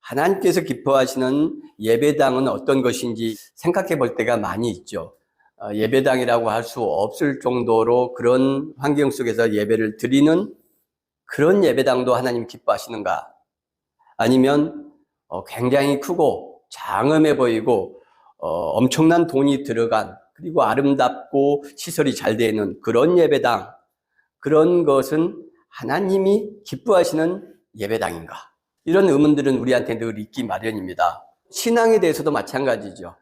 하나님께서 기뻐하시는 예배당은 어떤 것인지 생각해 볼 때가 많이 있죠. 예배당이라고 할 수 없을 정도로 그런 환경 속에서 예배를 드리는 그런 예배당도 하나님 기뻐하시는가? 아니면 굉장히 크고 장엄해 보이고 엄청난 돈이 들어간, 그리고 아름답고 시설이 잘 되어 있는 그런 예배당, 그런 것은 하나님이 기뻐하시는 예배당인가? 이런 의문들은 우리한테 늘 있기 마련입니다. 신앙에 대해서도 마찬가지죠.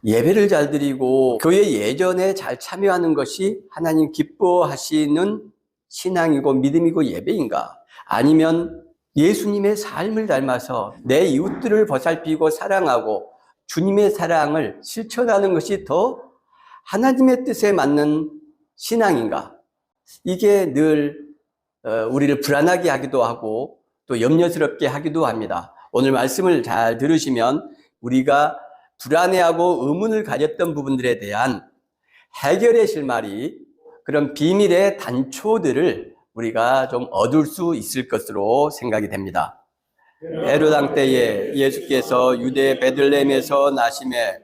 예배를 잘 드리고 교회 예전에 잘 참여하는 것이 하나님 기뻐하시는 신앙이고 믿음이고 예배인가? 아니면 예수님의 삶을 닮아서 내 이웃들을 보살피고 사랑하고 주님의 사랑을 실천하는 것이 더 하나님의 뜻에 맞는 신앙인가? 이게 늘 우리를 불안하게 하기도 하고 또 염려스럽게 하기도 합니다. 오늘 말씀을 잘 들으시면 우리가 불안해하고 의문을 가졌던 부분들에 대한 해결의 실마리, 그런 비밀의 단초들을 우리가 좀 얻을 수 있을 것으로 생각이 됩니다. 헤롯 때에 예수께서 유대 베들레헴에서 나심에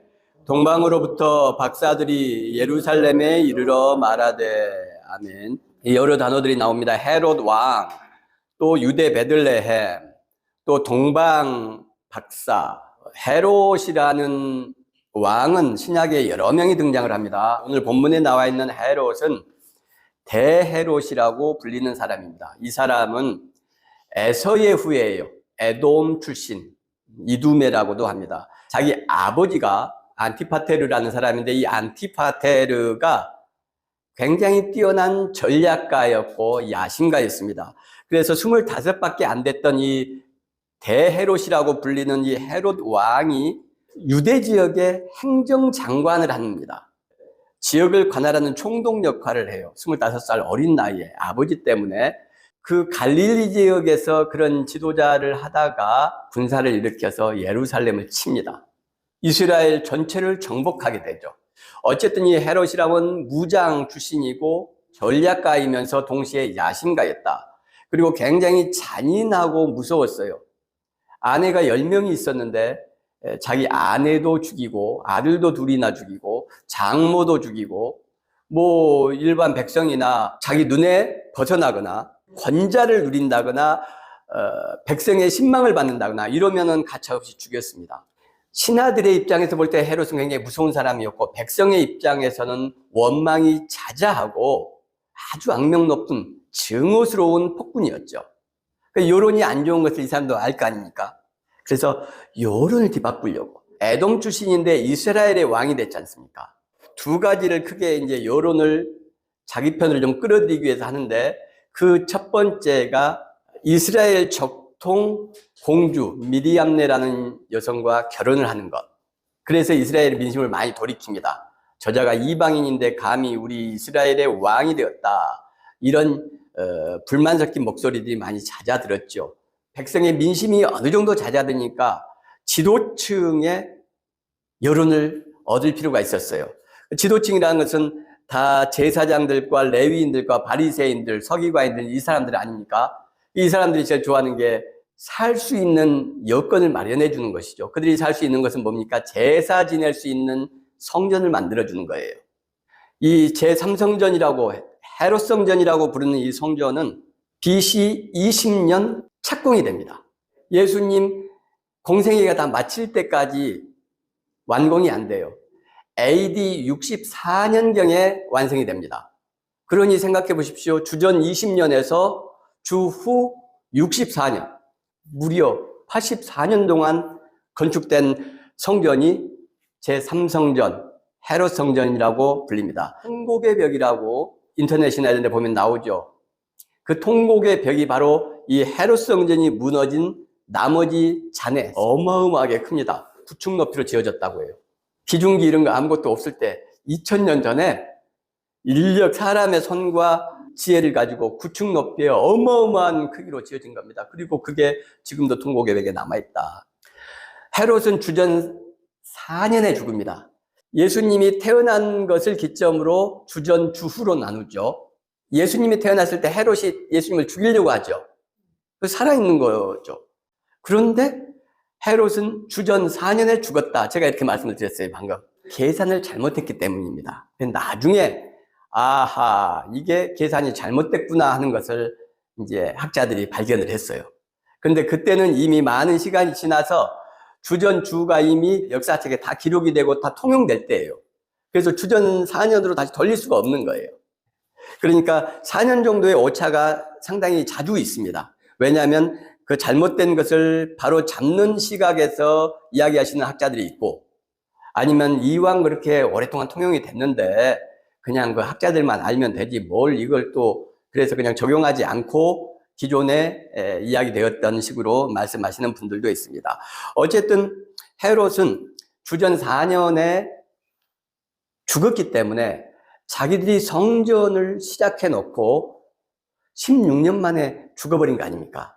동방으로부터 박사들이 예루살렘에 이르러 말하되, 아멘. 여러 단어들이 나옵니다. 헤롯 왕, 또 유대 베들레헴, 또 동방 박사. 헤롯이라는 왕은 신약에 여러 명이 등장을 합니다. 오늘 본문에 나와 있는 헤롯은 대헤롯이라고 불리는 사람입니다. 이 사람은 에서의 후예예요. 에돔 출신, 이두메라고도 합니다. 자기 아버지가 안티파테르라는 사람인데, 이 안티파테르가 굉장히 뛰어난 전략가였고 야심가였습니다. 그래서 25밖에 안 됐던 이 대헤롯이라고 불리는 이 헤롯 왕이 유대 지역의 행정장관을 합니다. 지역을 관할하는 총독 역할을 해요. 25살 어린 나이에 아버지 때문에. 그 갈릴리 지역에서 그런 지도자를 하다가 군사를 일으켜서 예루살렘을 칩니다. 이스라엘 전체를 정복하게 되죠. 어쨌든 이 헤롯이라면 무장 출신이고 전략가이면서 동시에 야심가였다. 그리고 굉장히 잔인하고 무서웠어요. 아내가 10명이 있었는데 자기 아내도 죽이고 아들도 둘이나 죽이고 장모도 죽이고, 뭐 일반 백성이나 자기 눈에 벗어나거나 권자를 누린다거나 백성의 신망을 받는다거나 이러면은 가차없이 죽였습니다. 신하들의 입장에서 볼 때 헤롯은 굉장히 무서운 사람이었고, 백성의 입장에서는 원망이 자자하고 아주 악명 높은 증오스러운 폭군이었죠. 여론이 안 좋은 것을 이 사람도 알 거 아닙니까? 그래서 여론을 뒤바꾸려고, 에돔 출신인데 이스라엘의 왕이 됐지 않습니까? 두 가지를 크게 이제 여론을 자기 편으로 좀 끌어들이기 위해서 하는데, 그 첫 번째가 이스라엘 적통 공주 미리암네라는 여성과 결혼을 하는 것. 그래서 이스라엘 민심을 많이 돌이킵니다. 저자가 이방인인데 감히 우리 이스라엘의 왕이 되었다, 이런 불만 섞인 목소리들이 많이 잦아들었죠. 백성의 민심이 어느 정도 잦아드니까 지도층의 여론을 얻을 필요가 있었어요. 지도층이라는 것은 다 제사장들과 레위인들과 바리새인들, 서기관인들, 이 사람들 아닙니까? 이 사람들이 제일 좋아하는 게 살 수 있는 여건을 마련해 주는 것이죠. 그들이 살 수 있는 것은 뭡니까? 제사 지낼 수 있는 성전을 만들어 주는 거예요. 이 제3성전이라고, 헤롯 성전이라고 부르는 이 성전은 BC 20년 착공이 됩니다. 예수님 공생애가 다 마칠 때까지 완공이 안 돼요. AD 64년경에 완성이 됩니다. 그러니 생각해 보십시오. 주전 20년에서 주후 64년, 무려 84년 동안 건축된 성전이 제3성전, 헤롯 성전이라고 불립니다. 통곡의 벽이라고 인터넷이나 이런 데 보면 나오죠. 그 통곡의 벽이 바로 이 헤롯 성전이 무너진 나머지 잔해, 어마어마하게 큽니다. 9층 높이로 지어졌다고 해요. 기중기 이런 거 아무것도 없을 때 2000년 전에 인력, 사람의 손과 지혜를 가지고 9층 높이의 어마어마한 크기로 지어진 겁니다. 그리고 그게 지금도 통곡의 벽에 남아있다. 헤롯은 주전 4년에 죽습니다. 예수님이 태어난 것을 기점으로 주전 주후로 나누죠. 예수님이 태어났을 때 헤롯이 예수님을 죽이려고 하죠. 살아있는 거죠. 그런데 헤롯은 주전 4년에 죽었다. 제가 이렇게 말씀을 드렸어요, 방금. 계산을 잘못했기 때문입니다. 나중에, 아하, 이게 계산이 잘못됐구나 하는 것을 이제 학자들이 발견을 했어요. 그런데 그때는 이미 많은 시간이 지나서 주전 주가 이미 역사책에 다 기록이 되고 다 통용될 때예요. 그래서 주전 4년으로 다시 돌릴 수가 없는 거예요. 그러니까 4년 정도의 오차가 상당히 자주 있습니다. 왜냐하면 그 잘못된 것을 바로 잡는 시각에서 이야기하시는 학자들이 있고, 아니면 이왕 그렇게 오랫동안 통용이 됐는데 그냥 그 학자들만 알면 되지 뭘 이걸 또 그래서 그냥 적용하지 않고 기존에 이야기되었던 식으로 말씀하시는 분들도 있습니다. 어쨌든 헤롯은 주전 4년에 죽었기 때문에 자기들이 성전을 시작해 놓고 16년 만에 죽어버린 거 아닙니까?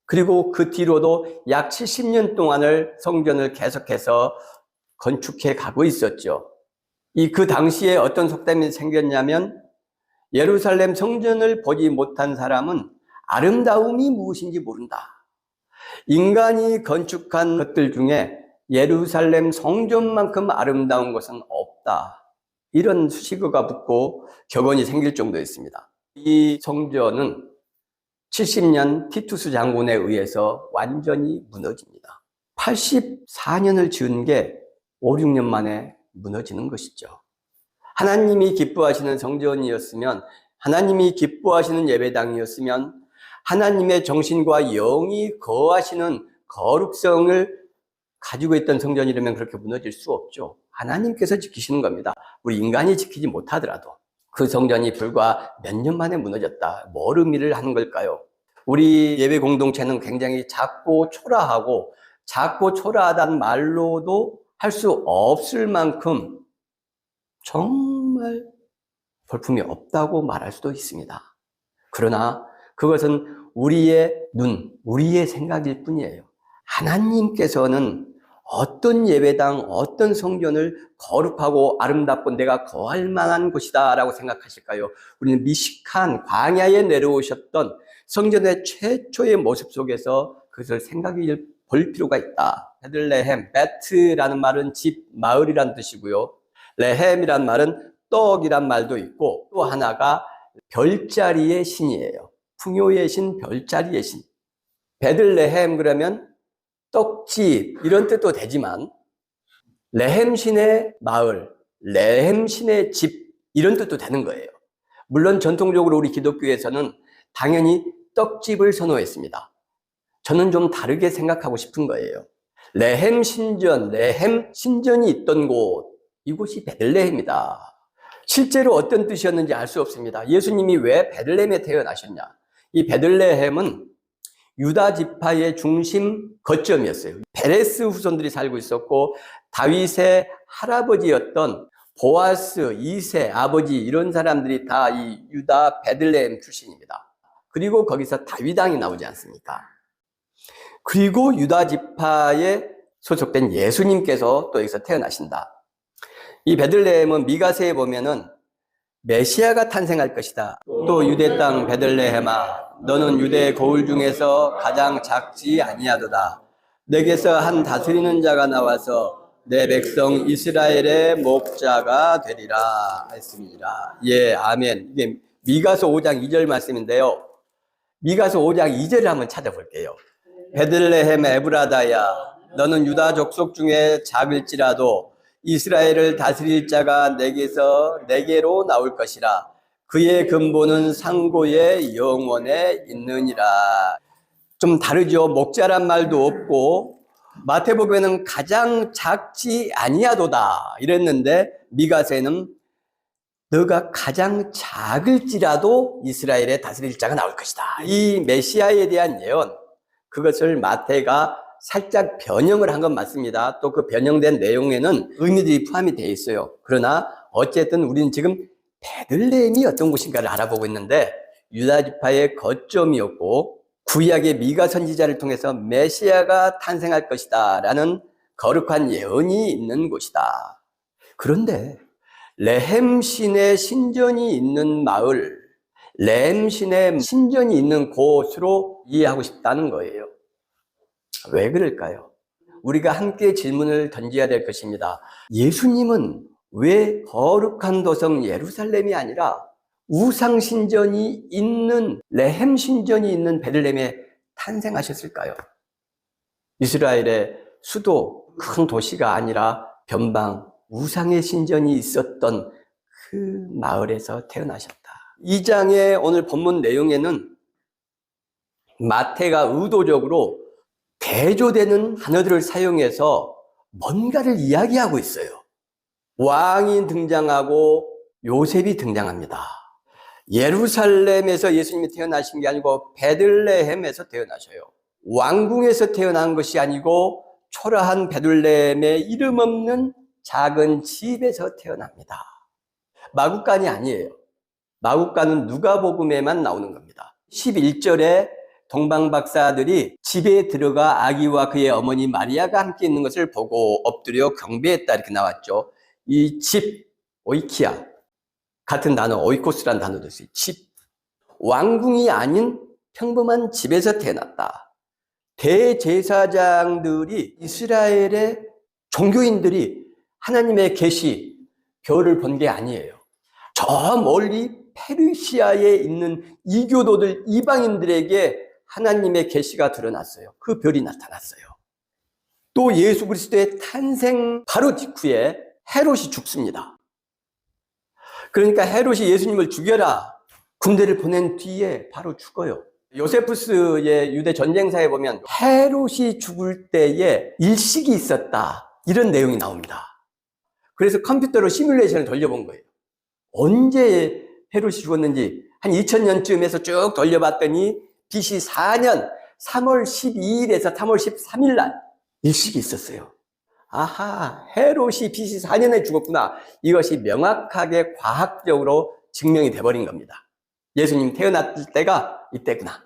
그리고 그 뒤로도 약 70년 동안을 성전을 계속해서 건축해 가고 있었죠. 그 당시에 어떤 속담이 생겼냐면, 예루살렘 성전을 보지 못한 사람은 아름다움이 무엇인지 모른다. 인간이 건축한 것들 중에 예루살렘 성전만큼 아름다운 것은 없다. 이런 수식어가 붙고 격언이 생길 정도였습니다. 이 성전은 70년 티투스 장군에 의해서 완전히 무너집니다. 84년을 지은 게 5, 6년 만에 무너지는 것이죠. 하나님이 기뻐하시는 성전이었으면, 하나님이 기뻐하시는 예배당이었으면, 하나님의 정신과 영이 거하시는 거룩성을 가지고 있던 성전이라면 그렇게 무너질 수 없죠. 하나님께서 지키시는 겁니다. 우리 인간이 지키지 못하더라도. 그 성전이 불과 몇 년 만에 무너졌다. 뭘 의미를 하는 걸까요? 우리 예배 공동체는 굉장히 작고 초라하고, 작고 초라하다는 말로도 할 수 없을 만큼 정말 볼품이 없다고 말할 수도 있습니다. 그러나 그것은 우리의 눈, 우리의 생각일 뿐이에요. 하나님께서는 어떤 예배당, 어떤 성전을 거룩하고 아름답고 내가 거할 만한 곳이다 라고 생각하실까요? 우리는 미식한 광야에 내려오셨던 성전의 최초의 모습 속에서 그것을 생각해 볼 필요가 있다. 베들레헴, 베트라는 말은 집, 마을이란 뜻이고요. 레헴이란 말은 떡이란 말도 있고, 또 하나가 별자리의 신이에요. 풍요의 신, 별자리의 신. 베들레헴 그러면 떡집 이런 뜻도 되지만, 레헴 신의 마을, 레헴 신의 집 이런 뜻도 되는 거예요. 물론 전통적으로 우리 기독교에서는 당연히 떡집을 선호했습니다. 저는 좀 다르게 생각하고 싶은 거예요. 레헴 신전이 있던 곳, 이곳이 베들레헴이다. 실제로 어떤 뜻이었는지 알 수 없습니다. 예수님이 왜 베들레헴에 태어나셨냐? 이 베들레헴은 유다 지파의 중심 거점이었어요. 베레스 후손들이 살고 있었고, 다윗의 할아버지였던 보아스, 이세, 아버지 이런 사람들이 다 이 유다 베들레헴 출신입니다. 그리고 거기서 다윗왕이 나오지 않습니까? 그리고 유다 지파에 소속된 예수님께서 또 여기서 태어나신다. 이 베들레헴은 미가서에 보면은 메시아가 탄생할 것이다. 또 유대 땅 베들레헴아, 너는 유대의 거울 중에서 가장 작지 아니하도다. 내게서 한 다스리는 자가 나와서 내 백성 이스라엘의 목자가 되리라 했습니다. 예, 아멘. 이게 미가서 5장 2절 말씀인데요. 미가서 5장 2절을 한번 찾아볼게요. 베들레헴 에브라다야, 너는 유다 족속 중에 작을지라도 이스라엘을 다스릴 자가 내게로 나올 것이라. 그의 근본은 상고의 영원에 있느니라. 좀 다르죠. 목자란 말도 없고, 마태복음에는 가장 작지 아니하도다 이랬는데, 미가서에는 너가 가장 작을지라도 이스라엘의 다스릴 자가 나올 것이다. 이 메시아에 대한 예언, 그것을 마태가 살짝 변형을 한 건 맞습니다. 또 그 변형된 내용에는 의미들이 포함이 되어 있어요. 그러나 어쨌든 우리는 지금 베들레헴이 어떤 곳인가를 알아보고 있는데, 유다 지파의 거점이었고 구약의 미가 선지자를 통해서 메시아가 탄생할 것이다 라는 거룩한 예언이 있는 곳이다. 그런데 레헴 신의 신전이 있는 마을, 레헴 신의 신전이 있는 곳으로 이해하고 싶다는 거예요. 왜 그럴까요? 우리가 함께 질문을 던져야 될 것입니다. 예수님은 왜 거룩한 도성 예루살렘이 아니라 우상신전이 있는 레헴 신전이 있는 베들레헴에 탄생하셨을까요? 이스라엘의 수도 큰 도시가 아니라 변방 우상의 신전이 있었던 그 마을에서 태어나셨다. 2장의 오늘 본문 내용에는 마태가 의도적으로 대조되는 단어들을 사용해서 뭔가를 이야기하고 있어요. 왕이 등장하고 요셉이 등장합니다. 예루살렘에서 예수님이 태어나신 게 아니고 베들레헴에서 태어나셔요. 왕궁에서 태어난 것이 아니고 초라한 베들레헴의 이름 없는 작은 집에서 태어납니다. 마구간이 아니에요. 마구간은 누가복음에만 나오는 겁니다. 11절에 동방박사들이 집에 들어가 아기와 그의 어머니 마리아가 함께 있는 것을 보고 엎드려 경배했다 이렇게 나왔죠. 이 집, 오이키아 같은 단어, 오이코스라는 단어도 있어요. 집, 왕궁이 아닌 평범한 집에서 태어났다. 대제사장들이 이스라엘의 종교인들이 하나님의 계시, 별을 본 게 아니에요. 저 멀리 페르시아에 있는 이교도들, 이방인들에게 하나님의 계시가 드러났어요. 그 별이 나타났어요. 또 예수 그리스도의 탄생 바로 직후에 헤롯이 죽습니다. 그러니까 헤롯이 예수님을 죽여라 군대를 보낸 뒤에 바로 죽어요. 요세푸스의 유대 전쟁사에 보면 헤롯이 죽을 때에 일식이 있었다 이런 내용이 나옵니다. 그래서 컴퓨터로 시뮬레이션을 돌려본 거예요. 언제 헤롯이 죽었는지 한 2000년쯤에서 쭉 돌려봤더니 BC 4년 3월 12일에서 3월 13일 날 일식이 있었어요. 아하, 헤롯이 BC 4년에 죽었구나. 이것이 명확하게 과학적으로 증명이 돼버린 겁니다. 예수님 태어났을 때가 이때구나.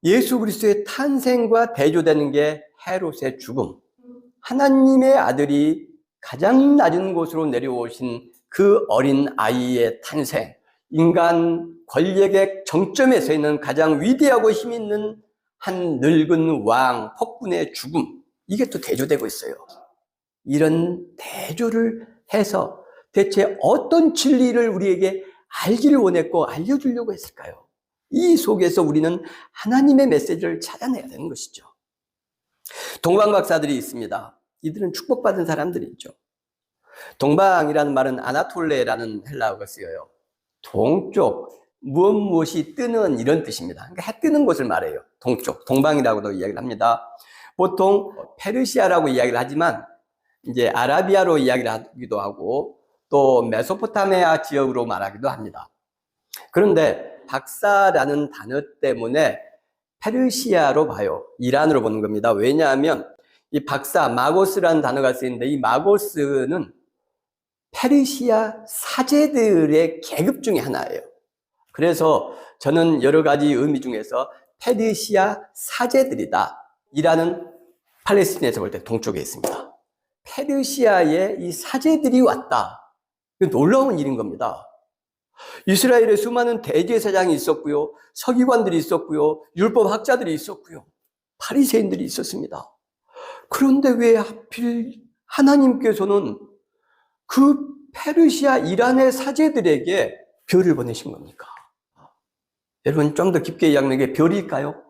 예수 그리스도의 탄생과 대조되는 게 헤롯의 죽음. 하나님의 아들이 가장 낮은 곳으로 내려오신 그 어린 아이의 탄생. 인간 권력의 정점에 서 있는 가장 위대하고 힘 있는 한 늙은 왕, 폭군의 죽음. 이게 또 대조되고 있어요. 이런 대조를 해서 대체 어떤 진리를 우리에게 알기를 원했고 알려주려고 했을까요? 이 속에서 우리는 하나님의 메시지를 찾아내야 되는 것이죠. 동방박사들이 있습니다. 이들은 축복받은 사람들이죠. 동방이라는 말은 아나톨레라는 헬라어가 쓰여요. 동쪽, 무엇이 뜨는 이런 뜻입니다. 그러니까 해 뜨는 곳을 말해요. 동쪽, 동방이라고도 이야기를 합니다. 보통 페르시아라고 이야기를 하지만 이제 아라비아로 이야기를 하기도 하고 또 메소포타미아 지역으로 말하기도 합니다. 그런데 박사라는 단어 때문에 페르시아로 봐요. 이란으로 보는 겁니다. 왜냐하면 이 박사, 마고스라는 단어가 쓰이는데 이 마고스는 페르시아 사제들의 계급 중에 하나예요. 그래서 저는 여러 가지 의미 중에서 페르시아 사제들이다. 이란은 팔레스틴에서 볼 때 동쪽에 있습니다. 페르시아에 이 사제들이 왔다. 놀라운 일인 겁니다. 이스라엘에 수많은 대제사장이 있었고요. 서기관들이 있었고요. 율법학자들이 있었고요. 바리새인들이 있었습니다. 그런데 왜 하필 하나님께서는 그 페르시아 이란의 사제들에게 별을 보내신 겁니까? 여러분 좀 더 깊게 이야기하는 게 별일까요?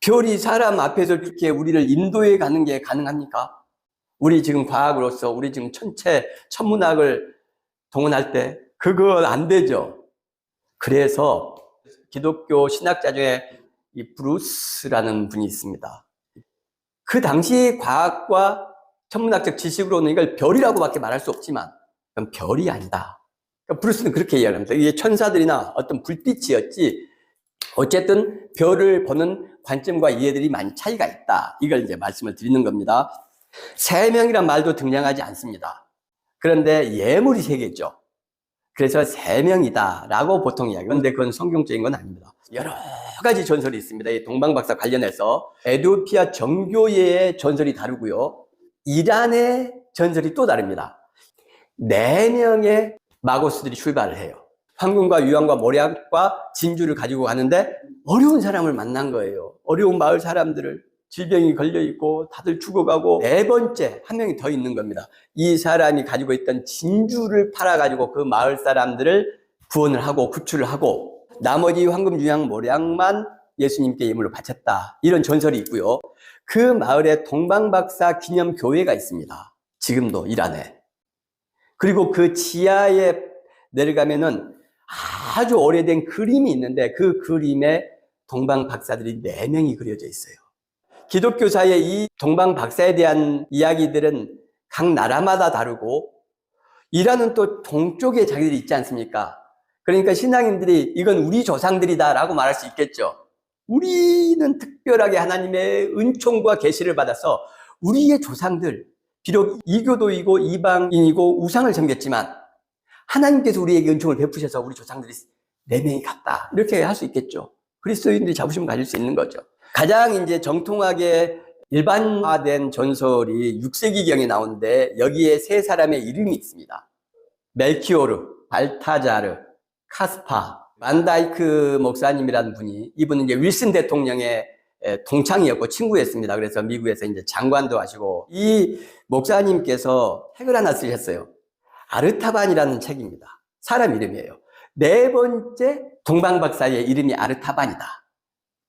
별이 사람 앞에서 그렇게 우리를 인도해 가는 게 가능합니까? 우리 지금 과학으로서 우리 지금 천문학을 동원할 때 그거 안 되죠. 그래서 기독교 신학자 중에 이 브루스라는 분이 있습니다. 그 당시 과학과 천문학적 지식으로는 이걸 별이라고밖에 말할 수 없지만 그건 별이 아니다. 그러니까 브루스는 그렇게 이야기합니다. 이게 천사들이나 어떤 불빛이었지 어쨌든 별을 보는 관점과 이해들이 많이 차이가 있다. 이걸 이제 말씀을 드리는 겁니다. 세 명이란 말도 등장하지 않습니다. 그런데 예물이 세 개죠. 그래서 세 명이다라고 보통 이야기해요. 그런데 그건 성경적인 건 아닙니다. 여러 가지 전설이 있습니다. 이 동방박사 관련해서 에티오피아 정교회의 전설이 다르고요. 이란의 전설이 또 다릅니다. 4명의 마고스들이 출발을 해요. 황금과 유황과 모략과 진주를 가지고 가는데 어려운 사람을 만난 거예요. 어려운 마을 사람들을. 질병이 걸려있고 다들 죽어가고 네 번째 한 명이 더 있는 겁니다. 이 사람이 가지고 있던 진주를 팔아가지고 그 마을 사람들을 구원을 하고 구출을 하고 나머지 황금, 유향, 모략만 예수님께 예물로 바쳤다. 이런 전설이 있고요. 그 마을에 동방박사 기념교회가 있습니다. 지금도 일하네. 그리고 그 지하에 내려가면은 아주 오래된 그림이 있는데 그 그림에 동방박사들이 4명이 그려져 있어요. 기독교사의 이 동방박사에 대한 이야기들은 각 나라마다 다르고 이란은 또 동쪽에 자기들이 있지 않습니까? 그러니까 신앙인들이 이건 우리 조상들이다 라고 말할 수 있겠죠. 우리는 특별하게 하나님의 은총과 계시를 받아서 우리의 조상들, 비록 이교도이고 이방인이고 우상을 섬겼지만 하나님께서 우리에게 은총을 베푸셔서 우리 조상들이 4명이 같다. 이렇게 할 수 있겠죠. 그리스도인들이 자부심을 가질 수 있는 거죠. 가장 이제 정통하게 일반화된 전설이 6세기경에 나오는데 여기에 3사람의 이름이 있습니다. 멜키오르, 발타자르, 카스파, 반다이크 목사님이라는 분이 이분은 이제 윌슨 대통령의 동창이었고 친구였습니다. 그래서 미국에서 이제 장관도 하시고 이 목사님께서 책을 하나 쓰셨어요. 아르타반이라는 책입니다. 사람 이름이에요. 4번째 동방박사의 이름이 아르타반이다.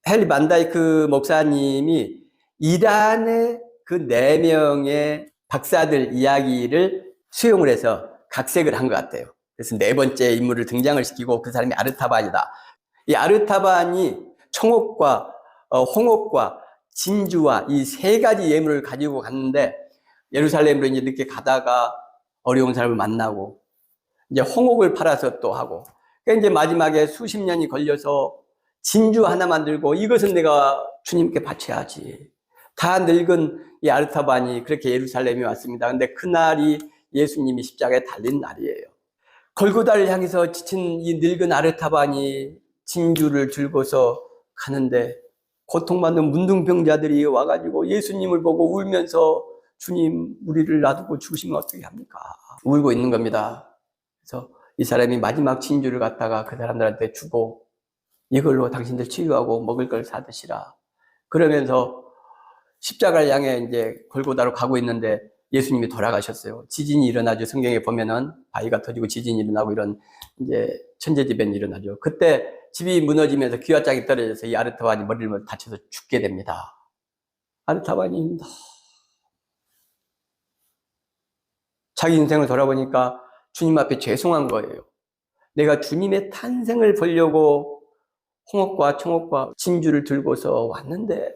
헨리 반다이크 목사님이 이란의 그 4명의 박사들 이야기를 수용을 해서 각색을 한 것 같아요. 그래서 4번째 인물을 등장을 시키고 그 사람이 아르타반이다. 이 아르타반이 청옥과 홍옥과 진주와 이 3가지 예물을 가지고 갔는데 예루살렘으로 이제 이렇게 가다가 어려운 사람을 만나고 이제 홍옥을 팔아서 또 하고 그러니까 이제 마지막에 수십 년이 걸려서 진주 하나만 들고 이것은 내가 주님께 바쳐야지. 다 늙은 이 아르타반이 그렇게 예루살렘에 왔습니다. 근데 그날이 예수님이 십자가에 달린 날이에요. 골고다를 향해서 지친 이 늙은 아르타반이 진주를 들고서 가는데 고통받는 문둥병자들이 와가지고 예수님을 보고 울면서 주님 우리를 놔두고 죽으시면 어떻게 합니까? 울고 있는 겁니다. 그래서 이 사람이 마지막 진주를 갖다가 그 사람들한테 주고 이걸로 당신들 치유하고 먹을 걸 사드시라. 그러면서 십자가를 향해 이제 골고다로 가고 있는데 예수님이 돌아가셨어요. 지진이 일어나죠. 성경에 보면은 바위가 터지고 지진이 일어나고 이런 이제 천재지변이 일어나죠. 그때 집이 무너지면서 기와장이 떨어져서 이 아르타반이 머리를 다쳐서 죽게 됩니다. 아르타반이 자기 인생을 돌아보니까 주님 앞에 죄송한 거예요. 내가 주님의 탄생을 보려고 홍옥과 청옥과 진주를 들고서 왔는데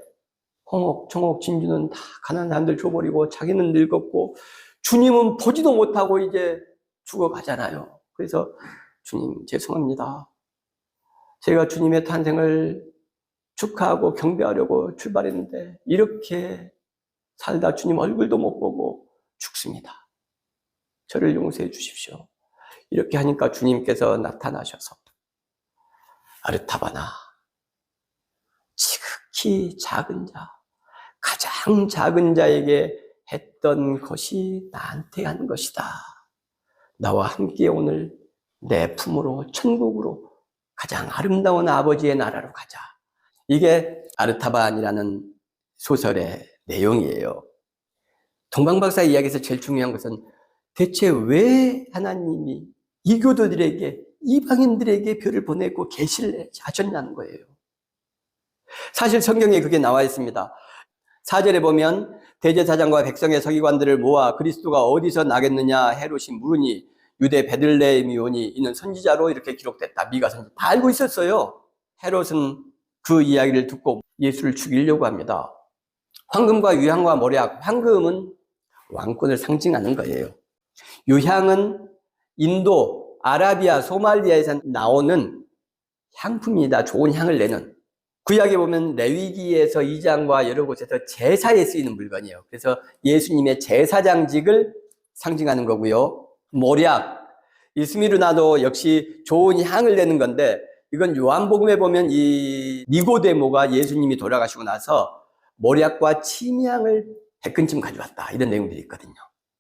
홍옥, 청옥, 진주는 다 가난한 사람들 줘버리고 자기는 늙었고 주님은 보지도 못하고 이제 죽어가잖아요. 그래서 주님 죄송합니다. 제가 주님의 탄생을 축하하고 경배하려고 출발했는데 이렇게 살다 주님 얼굴도 못 보고 죽습니다. 저를 용서해 주십시오. 이렇게 하니까 주님께서 나타나셔서 아르타바나 지극히 작은 자, 가장 작은 자에게 했던 것이 나한테 한 것이다. 나와 함께 오늘 내 품으로 천국으로 가장 아름다운 아버지의 나라로 가자. 이게 아르타반이라는 소설의 내용이에요. 동방박사 이야기에서 제일 중요한 것은 대체 왜 하나님이 이교도들에게 이방인들에게 별을 보내고 계시를 하셨냐는 거예요. 사실 성경에 그게 나와 있습니다. 4절에 보면 대제사장과 백성의 서기관들을 모아 그리스도가 어디서 나겠느냐 헤롯이 물으니 유대 베들레헴이오니 이는 선지자로 이렇게 기록됐다. 미가 선지 다 알고 있었어요. 헤롯은 그 이야기를 듣고 예수를 죽이려고 합니다. 황금과 유향과 모략, 황금은 왕권을 상징하는 거예요. 유향은 인도, 아라비아, 소말리아에서 나오는 향품이다. 좋은 향을 내는. 구약에 보면 레위기에서 2장과 여러 곳에서 제사에 쓰이는 물건이에요. 그래서 예수님의 제사장직을 상징하는 거고요. 모략, 이 스미르나도 역시 좋은 향을 내는 건데 이건 요한복음에 보면 이 니고데모가 예수님이 돌아가시고 나서 모략과 침향을 100근쯤 가져왔다. 이런 내용들이 있거든요.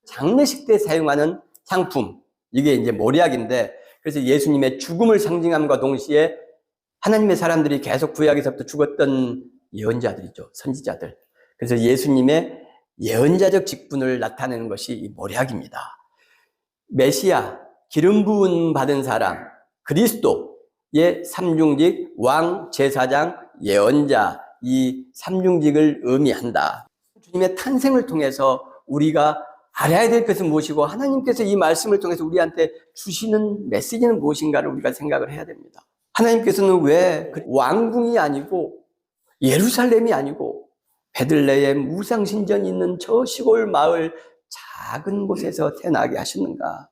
장례식 때 사용하는 향품, 이게 이제 모략인데 그래서 예수님의 죽음을 상징함과 동시에 하나님의 사람들이 계속 구약에서부터 죽었던 예언자들이죠. 선지자들. 그래서 예수님의 예언자적 직분을 나타내는 것이 이 모략입니다. 메시아, 기름 부음 받은 사람, 그리스도의 삼중직, 왕, 제사장, 예언자, 이 삼중직을 의미한다. 주님의 탄생을 통해서 우리가 알아야 될 것은 무엇이고 하나님께서 이 말씀을 통해서 우리한테 주시는 메시지는 무엇인가를 우리가 생각을 해야 됩니다. 하나님께서는 왜 왕궁이 아니고 예루살렘이 아니고 베들레헴 우상신전이 있는 저 시골 마을 작은 곳에서 태어나게 하셨는가?